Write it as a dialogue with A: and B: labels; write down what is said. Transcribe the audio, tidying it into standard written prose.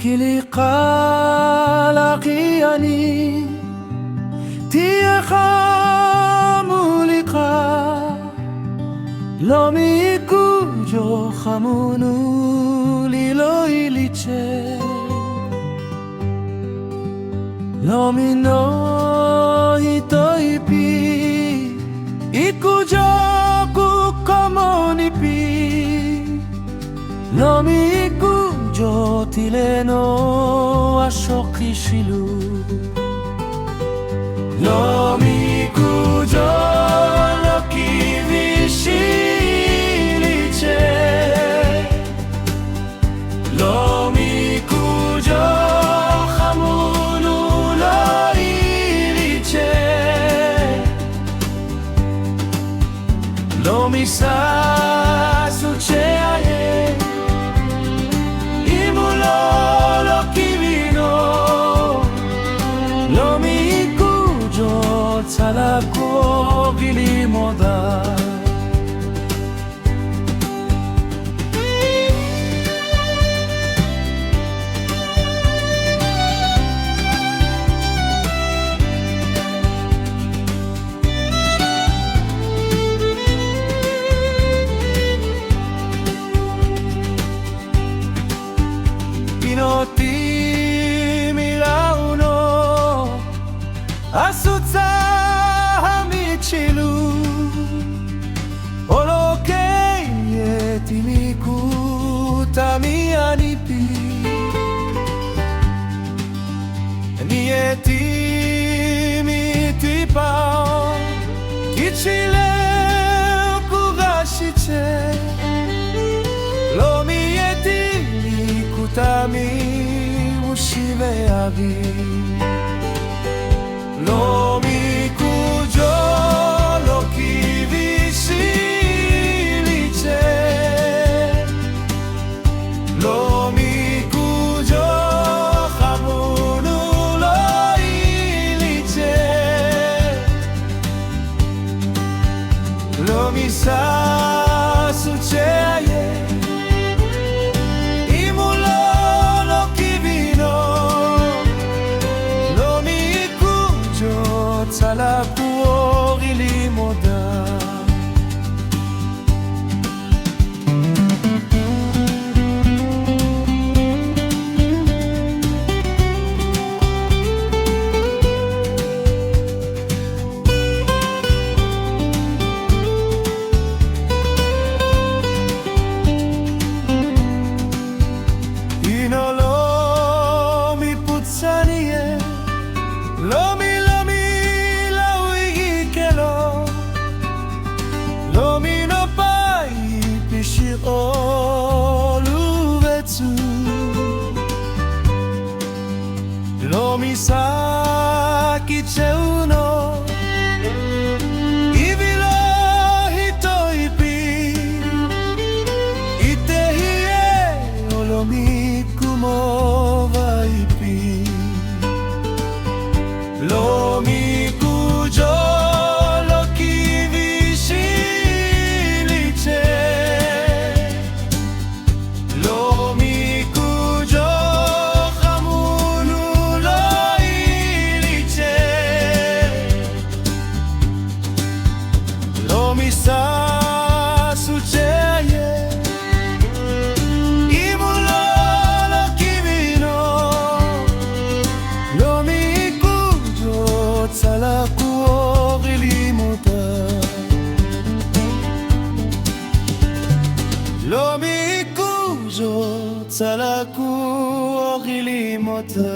A: Kilikalaki ani Tia khamulika Lomi kujo khamunu lilo iliche Lomi no hitoipi Ikujo kukomonipi Lomi kujo tileno ashoki shilu Lomi kujo loki vishiliche Lomi kujo khamunu lo iliche Lomi sasuche aye Imulo loki vino Lomi kujo talako gili moda Inoti milauno asutsa hamichilu oloke yetimiku tamianipi nietimi tipao kichile kugashiche lomi Tami ushive avi Lomi kujo loki vishiliche Lomi kujo khamunu lo iliche Lomi sasuche aye Salaku gili moda Inolo mi putsanie Lomi Lomi saki cheuno Ivilo hitoipi Itehie olomi kumo vaipi Lomi kujo loki vishiliche Lomi kujo Lomi sasuche aye Imulo loki vino Lomi kujo talaku gili moda Lomi kujo talaku gili moda